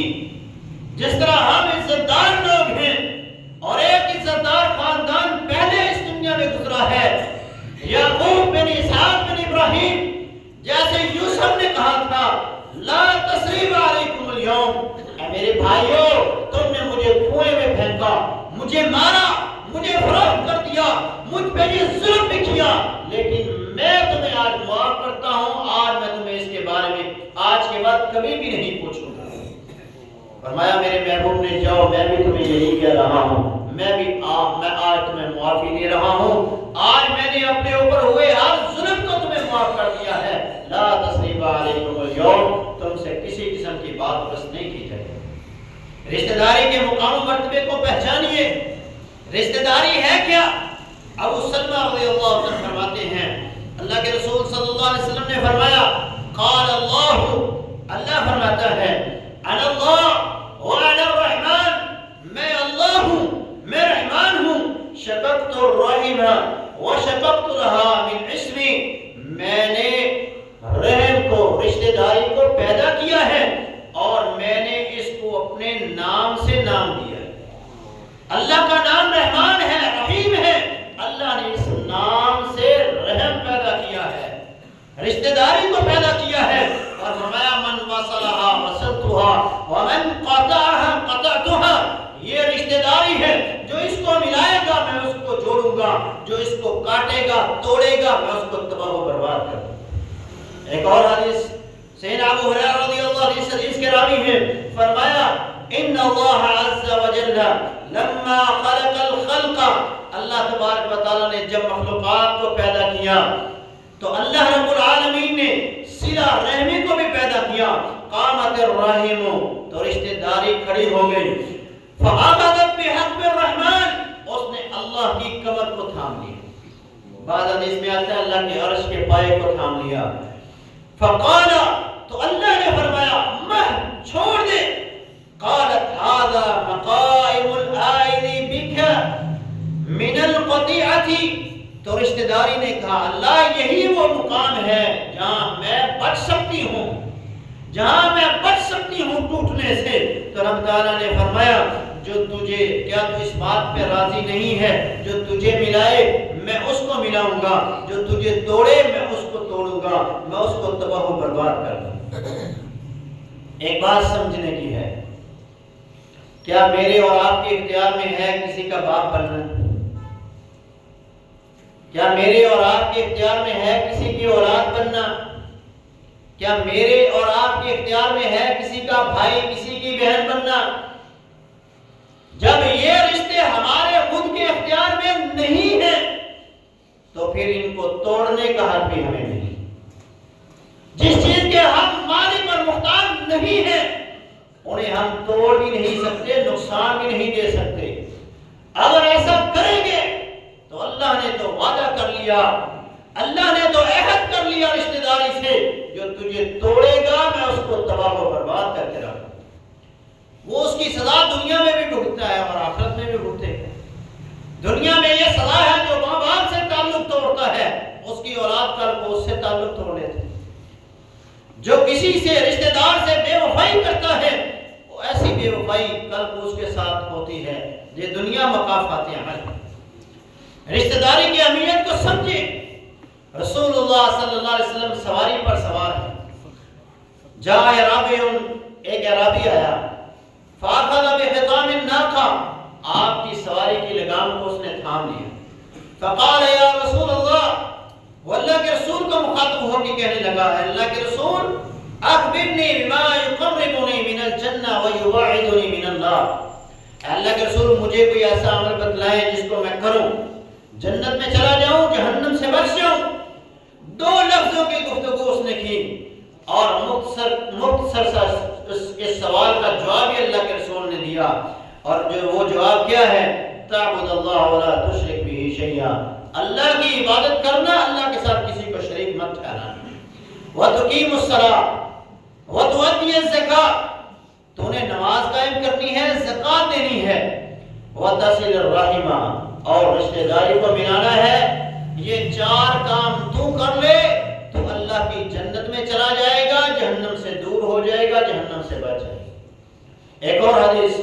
جس طرح ہم عزت دار لوگ ہیں، اور ایک عزت دار خاندان پہلے اس دنیا میں گزرا ہے، یعقوب بن اسحاق بن ابراہیم، جیسے یوسف نے کہا تھا لا تثریب علیکم اليوم، اے میرے بھائیو تم نے مجھے کنویں میں پھینکا، مجھے مارا، مجھے فروخت کر دیا، مجھ پہ یہ ظلم بھی کیا، لیکن میں تمہیں آج معاف کرتا ہوں، آج میں تمہیں اس کے بارے میں آج کے بعد کبھی بھی نہیں پوچھوں گا۔ فرمایا میرے محبوب نے جاؤ، میں بھی تمہیں یہی کہہ رہا ہوں، میں آج تمہیں معافی دے رہا ہوں، آج میں نے اپنے اوپر ہوئے ہر ظلم کو تمہیں معاف کر دیا ہے، لا تثریب علیکم اليوم، تم سے کسی قسم کی بات بس نہیں کی جائے۔ رشتہ داری کے مقام و مرتبے کو پہچانیے، رشتہ داری ہے کیا؟ ابو سلمہ رضی اللہ عنہ فرماتے ہیں اللہ کے رسول صلی اللہ علیہ وسلم نے فرمایا قال اللہ فرماتا ہے انا اللہ وانا الرحمن، میں اللہ ہوں، میں رحمان ہوں، شققت الرحم وشققت لها من اسمی، میں نے رحم کو، رشتہ داری کو توڑے گا میں اس کو تباہ و برباد کر دوں۔ ایک اور حدیث سیدنا ابو ہریرہ رضی اللہ عنہ اس حدیث کے راوی ہیں، فرمایا ان اللہ عز وجل لما خلق الخلق، اللہ تبارک و تعالی نے جب مخلوقات کو پیدا کیا تو اللہ رب العالمین نے صلہ رحمی کو بھی پیدا کیا، قامت الرحم، تو رشتہ داری کھڑی ہو گئی، فاخذت بحق الرحمن، اس نے اللہ کی کمر کو تھام لیا، بعد حدیث میں آتا ہے اللہ کے عرش کے پائے کو تھام لیا، فقال، تو اللہ نے فرمایا مہ چھوڑ دے، قالت هذا مقائم الآئذ بک من القطیعۃ، تو رشتہ داری نے کہا اللہ یہی وہ مقام ہے جہاں میں بچ سکتی ہوں، جہاں میں بچ سکتی ہوں ٹوٹنے سے۔ تو رب تعالیٰ نے فرمایا جو تجھے، کیا تو اس بات پہ راضی نہیں ہے جو تجھے ملائے میں اس کو ملاؤں گا، جو تجھے توڑے میں اس کو توڑوں گا، میں اس کو تباہ و برباد کر دوں۔ ایک بات سمجھنے کی ہے، کیا میرے اور آپ کے اختیار میں ہے کسی کا باپ بننا؟ کیا میرے اور آپ کے اختیار میں ہے کسی کی اولاد بننا؟ کیا میرے اور آپ کے اختیار میں ہے کسی کا بھائی، کسی کی بہن بننا؟ جب یہ رشتے ہمارے خود کے اختیار میں نہیں ہیں تو پھر ان کو توڑنے کا حق بھی ہمیں نہیں۔ جس چیز کے ہم مالک اور محتاج نہیں ہیں انہیں ہم توڑ بھی نہیں سکتے، نقصان بھی نہیں دے سکتے۔ اگر ایسا کریں گے تو اللہ نے تو وعدہ کر لیا، اللہ نے تو عہد کر لیا رشتہ داری سے، جو تجھے توڑے گا میں اس کو تباہ و برباد کر کے رکھوں۔ وہ اس کی سزا دنیا میں بھی بھگتتا ہے اور آخرت میں بھی بھگتے ہیں۔ دنیا میں یہ سزا ہے جو ماں باپ سے تعلق توڑتا ہے اس کی اولاد کل کو اس سے تعلق توڑ لیتے ہیں۔ جو کسی سے رشتہ دار سے بے وفائی کرتا ہے وہ ایسی بے وفائی کل کو اس کے ساتھ ہوتی ہے۔ یہ دنیا مقافات عمل، رشتہ داری کی اہمیت کو سمجھے۔ رسول اللہ صلی اللہ علیہ وسلم سواری پر سوار ہیں، جاء اعرابی، ایک اعرابی آیا، فاخذ بخطام الناقہ، آپ کی سواری کی لگام کو اس نے تھام لیا، فقال یا رسول اللہ، وہ اللہ کے رسول کو مخاطب ہو کے کہنے لگا ہے اللہ کے رسول، اخبرنی بما یقربنی من الجنہ ویباعدنی من النار، اللہ کے رسول مجھے کوئی ایسا عمل بتلائیں جس کو میں کروں جنت میں چلا جاؤں، جہنم سے بچ جاؤں۔ دو لفظوں کی گفتگو اس نے کی اور مختصر سا اس سوال کا جواب ہی اللہ کے رسول نے دیا، اور جو وہ جواب کیا ہے، تعبد اللہ ولا تشرک بہ شیئا، اللہ کی عبادت کرنا، اللہ کے ساتھ کسی کو شریک مت ٹھہرانا، وتقیم الصلاۃ وتؤدی الزکاۃ، تو نے نماز قائم کرنی ہے، زکات دینی ہے، وتصل الرحمہ، اور رشتہ داری کو ملانا ہے۔ یہ چار کام تو کر لے تو اللہ کی جنت میں چلا جائے گا، جہنم سے دور ہو جائے گا، جہنم سے بچ جائے گا۔ ایک اور حدیث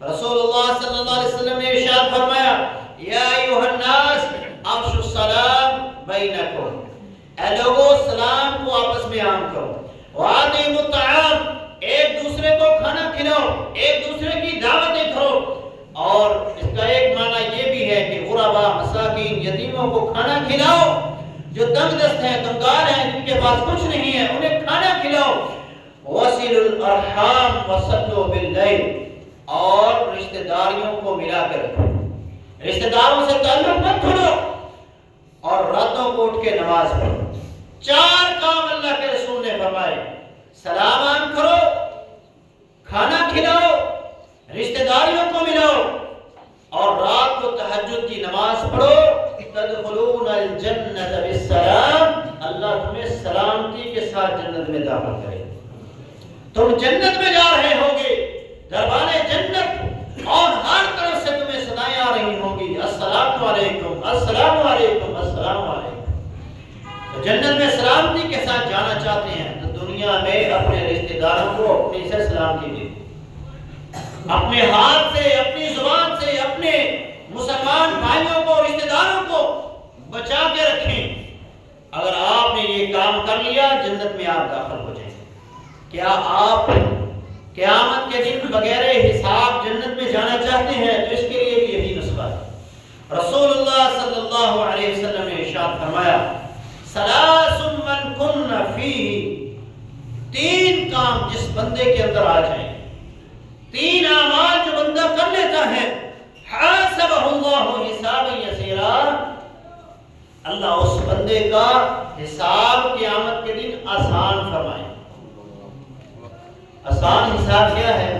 رسول اللہ صلی اللہ علیہ وسلم نے ارشاد فرمایا، یا ایھا الناس افشوا السلام بینکم، اے لوگو سلام کو آپس میں عام کرو، واطعموا الطعام، ایک دوسرے کو کھانا کھلاؤ، ایک دوسرے کی دعوتیں کرو، اور اس کا ایک معنی یہ بھی ہے کہ غربا، مساکین، یتیموں کو کھانا کھلاؤ، جو تنگ دست ہیں، کنگال ہیں، جن کے پاس کچھ نہیں ہے انہیں کھانا کھلاؤ، وصلوا الارحام وصلوا باللیل، اور رشتہ داریوں کو ملا کر رکھو، رشتہ داروں سے تعلق مت توڑو، اور راتوں کو اٹھ کے نماز پڑھو۔ چار کام اللہ کے رسول نے فرمائے، سلام عام کرو، کھانا کھلاؤ، رشتہ داریوں کو ملاؤ، اور رات کو تہجد کی نماز پڑھو، تدخلون الجنت بالسلام، اللہ تمہیں سلامتی کے ساتھ جنت میں داخل کرے، تم جنت میں جا رہے ہوگے، دربان جنت، اور ہر طرف سے تمہیں صدائیں آ رہی ہوں گی، السلام علیکم السلام علیکم السلام علیکم۔ تو جنت میں سلامتی کے ساتھ جانا چاہتے ہیں تو دنیا میں اپنے رشتہ داروں کو اپنی سے سلامتی دے، اپنے ہاتھ سے، اپنی زبان سے، اپنے مسلمان بھائیوں کو، رشتہ داروں کو بچا کے رکھیں۔ اگر آپ نے یہ کام کر لیا جنت میں آپ داخل ہو جائیں۔ کیا آپ قیامت کے دن بغیر حساب جنت میں جانا چاہتے ہیں؟ تو اس کے لیے بھی یہی نسخہ ہے، رسول اللہ صلی اللہ علیہ وسلم نے ارشاد فرمایا ثلاث من کن فیہ، تین کام جس بندے کے اندر آ جائیں، تین اعمال جو بندہ کر لیتا ہے، حاسبہ اللہ حسابا یسیرا، اللہ اس بندے کا حساب قیامت کے دن آسان فرمائے۔ آسان حساب کیا ہے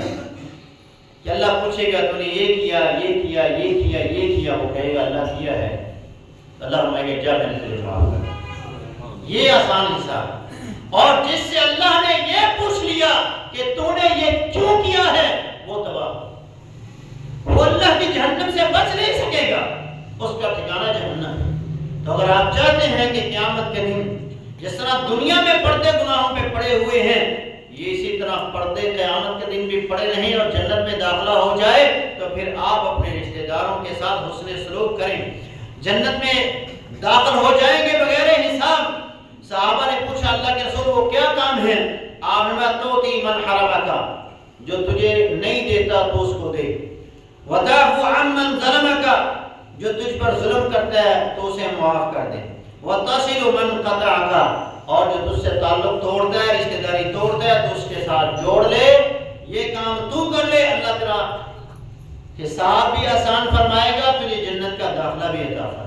کہ اللہ پوچھے گا تو نے یہ کیا، یہ کیا، یہ کیا، یہ کیا، وہ کہے گا اللہ کیا ہے، اللہ فرمائے گا جا میں نے تیرے جواب کر، یہ آسان حساب۔ اور جس سے اللہ نے یہ پوچھ لیا کہ تو نے یہ کیوں کیا ہے، وہ تباہ، وہ اللہ کی جہنم سے بچ نہیں سکے گا، اس کا ٹھکانہ جہنم ہے۔ تو اگر آپ چاہتے ہیں کہ قیامت کے دن جس طرح دنیا میں پردے گناہوں پہ پڑے ہوئے ہیں، یہ اسی طرح پردے قیامت کے دن بھی پڑے رہیں اور جنت میں داخلہ ہو جائے، تو پھر آپ اپنے رشتہ داروں کے ساتھ حسن سلوک کریں، جنت میں داخل ہو جائیں گے بغیر حساب۔ صحابہ نے پوچھا اللہ کے رسول وہ کیا کام ہے؟ آپ نے توتی من حرمک، جو تجھے نہیں دیتا تو اس کو دے، وتعفو عن من ظلمک، جو تجھ پر ظلم کرتا ہے تو اسے معاف کر دے، وتصل من قطعک، اور جو تجھ سے تعلق توڑتا ہے، رشتہ داری توڑتا ہے تو اس کے ساتھ جوڑ لے۔ یہ کام تو کر لے، اللہ تیرا حساب بھی آسان فرمائے گا، تجھے جنت کا داخلہ بھی عطا فرمائے۔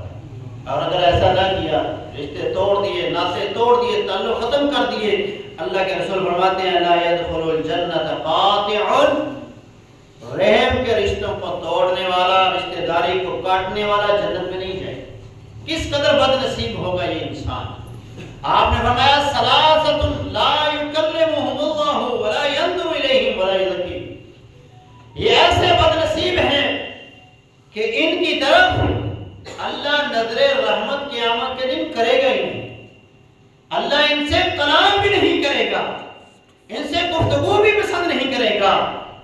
اور اگر ایسا نہ کیا، رشتے توڑ دیے، ناطے توڑ دیے، تعلق ختم کر دیے، اللہ کے رسول فرماتے ہیں لا يدخل الجنت قاطع، رحم کے رشتوں کو توڑنے والا، رشتہ داری کو کاٹنے والا جنت میں نہیں جائے۔ کس قدر بد نصیب ہوگا یہ انسان۔ آپ نے فرمایا ثلاثۃ لا یکلمہم اللہ ولا ینظر الیہم ولا یزکیہم، یہ ایسے بد نصیب ہیں کہ ان کی طرف اللہ نظر رحمت قیامت کے دن کرے گا ہی نہیں، اللہ ان سے کلام بھی نہیں کرے گا، ان سے گفتگو بھی پسند نہیں کرے گا،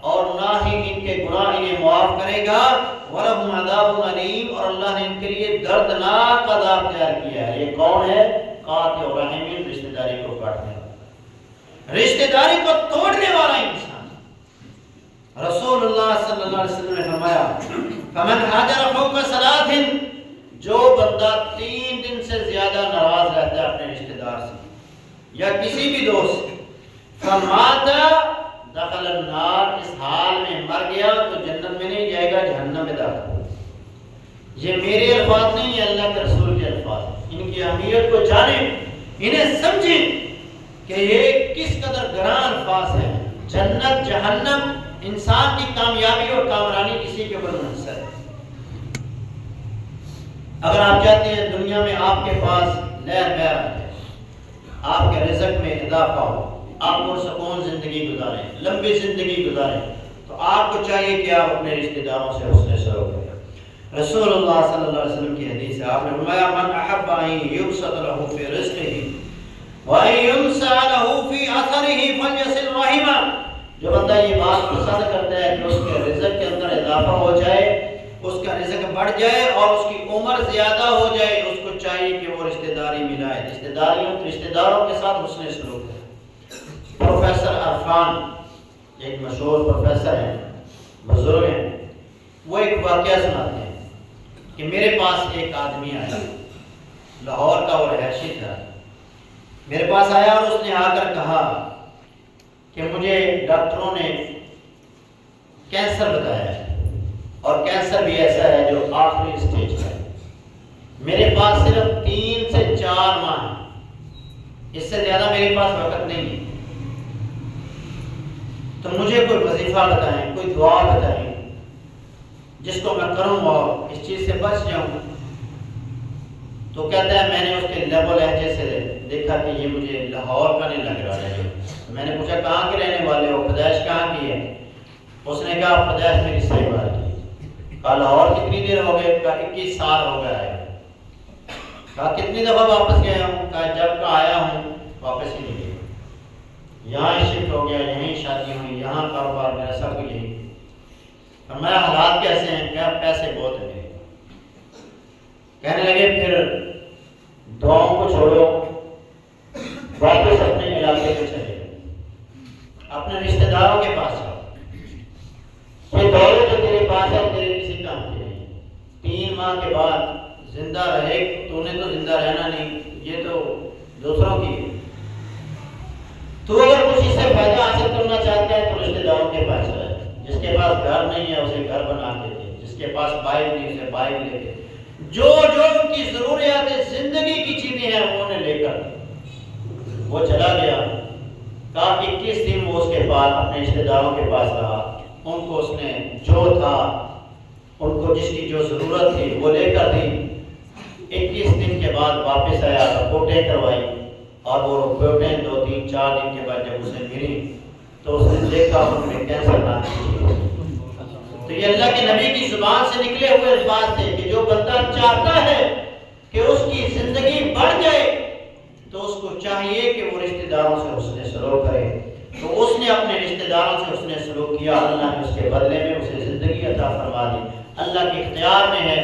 اور نہ ہی ان کے گناہ انہیں معاف کرے گا۔ وَلَهُمْ عَذَابٌ عَلِيمٌ، اور اللہ نے ان کے لیے دردناک عذاب تیار کیا ہے۔ یہ کون ہے؟ قاطع رحم، رشتہ داری کو کاٹنے والا، رشتہ داری کو توڑنے والا انسان۔ رسول اللہ صلی اللہ علیہ وسلم نے فرمایا فَمَنْ حَجَرَ فَوْقَ ثَلَاثٍ، جو بندہ 3 دن سے زیادہ ناراض رہتا ہے اپنے رشتہ دار سے یا کسی بھی دوست سے، فَمَاتَ دخل النار، اس حال میں مر گیا تو جنت میں نہیں جائے گا، جہنم میں داخل ہوگا۔ یہ میرے الفاظ نہیں ہیں، اللہ کے رسول کے الفاظ، ان کی اہمیت کو جانیں، انہیں سمجھیں کہ یہ کس قدر گران الفاظ ہیں۔ جنت جہنم انسان کی کامیابی اور کامرانی کسی کے اوپر منحصر ہے۔ اگر آپ چاہتے ہیں دنیا میں آپ کے پاس لہر بہ رہا ہے، آپ کے رزق میں اضافہ ہو، آپ پرسکون زندگی گزاریں، لمبی زندگی گزاریں، تو آپ کو چاہیے کہ آپ اپنے رشتہ داروں سے حسن سلوک کریں۔ رسول اللہ صلی اللہ علیہ وسلم کی حدیث ہے، آپ نے فرمایا من احب ان یبسط له فی رزقه وان یمسع له فی اثره فلیصل رحمہ، جو بندہ یہ بات پسند کرتا ہے کہ اس کے رزق کے اندر اضافہ ہو جائے، اس کا رزق بڑھ جائے اور اس کی عمر زیادہ ہو جائے، اس کو چاہیے کہ وہ رشتہ داری ملائے، رشتہ داروں کے ساتھ حسن سلوک کرے۔ پروفیسر عرفان ایک مشہور پروفیسر ہیں، بزرگ ہیں، وہ ایک واقعہ سناتے ہیں کہ میرے پاس ایک آدمی آیا، لاہور کا وہ رہائشی تھا، میرے پاس آیا اور اس نے آ کر کہا کہ مجھے ڈاکٹروں نے کینسر بتایا ہے، اور کینسر بھی ایسا ہے جو آخری سٹیج کا ہے، میرے پاس صرف 3 سے 4 ماہ ہے، اس سے زیادہ میرے پاس وقت نہیں ہے، تو مجھے کوئی وظیفہ بتائیں، کوئی دعا بتائیں جس کو میں کروں اور اس چیز سے بچ جاؤں۔ تو کہتا ہے میں نے اس کے لب و لہجے سے دیکھا کہ یہ مجھے لاہور کا نہیں لگ رہا ہے۔ میں نے پوچھا کہاں کے رہنے والے ہو، پیدائش کہاں کی ہے؟ اس نے کہا پیدائش میری سہیوال کی۔ کہا لاہور کتنی دیر ہو گئے؟ کہا 21 سال ہو گیا ہے۔ کہا کتنی دفعہ واپس گیا ہوں؟ کہا جب کا آیا ہوں واپس ہی نہیں گیا، یہاں ہی شفٹ ہو گیا، یہیں شادی ہوئی، یہاں کاروبار میرا سب کچھ یہی۔ اور میرا حالات کیسے ہیں؟ کیا پیسے بہت ہیں میرے۔ کہنے لگے پھر دعاؤں کو چھوڑو، واپس اپنے علاقے میں چلے جاؤ، اپنے رشتہ داروں کے پاس جاؤ، یہ دولت جو تیرے پاس ہے تیرے کسی کام کی نہیں۔ 3 ماہ ماہ کے بعد زندہ رہے، تو نے تو زندہ رہنا نہیں، یہ تو دوسروں کی ہے۔ تو اگر کچھ اس سے فائدہ حاصل کرنا چاہتے ہیں تو رشتہ داروں کے پاس جائے، جس کے پاس گھر نہیں ہے اسے گھر بنا کے دے، جس کے پاس بائک نہیں اسے بائک لے کے، جو جو ان کی ضروریات زندگی کی چیزیں ہیں انہوں نے لے کر وہ چلا گیا۔ کہا 21 دن وہ اس کے پاس اپنے رشتہ داروں کے پاس رہا، ان کو اس نے جو تھا، ان کو جس کی جو ضرورت تھی وہ لے کر دی۔ 21 دن کے بعد واپس آیا، رپورٹیں کروائی، اور وہ رپورٹیں 2 3 4 دن کے بعد جب اسے ملی تو اس نے دیکھا ان میں کینسر نہ تھی۔ تو یہ اللہ کے نبی کی زبان سے نکلے ہوئے الفاظ تھے کہ جو بندہ چاہتا ہے کہ اس کی زندگی بڑھ جائے تو اس کو چاہیے کہ وہ رشتہ داروں سے حسن سلوک کرے۔ تو اس نے اپنے رشتہ داروں سے حسن سلوک کیا، اللہ نے اس کے بدلے میں اسے زندگی عطا فرما دی۔ اللہ کے اختیار میں ہے،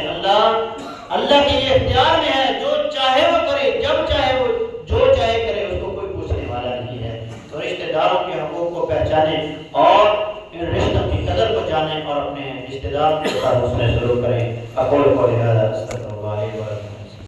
اللہ کے یہ اختیار میں ہے، جو چاہے وہ کرے، جب چاہے وہ جو چاہے کرے، اس کو کوئی پوچھنے والا نہیں ہے۔ تو رشتہ داروں کے حقوق کو پہچانیں اور ان رشتوں کی قدر کو جانیں اور اپنے رشتہ داروں کے ساتھ حسن سلوک کریں۔ اقول قولی ھذا استغفر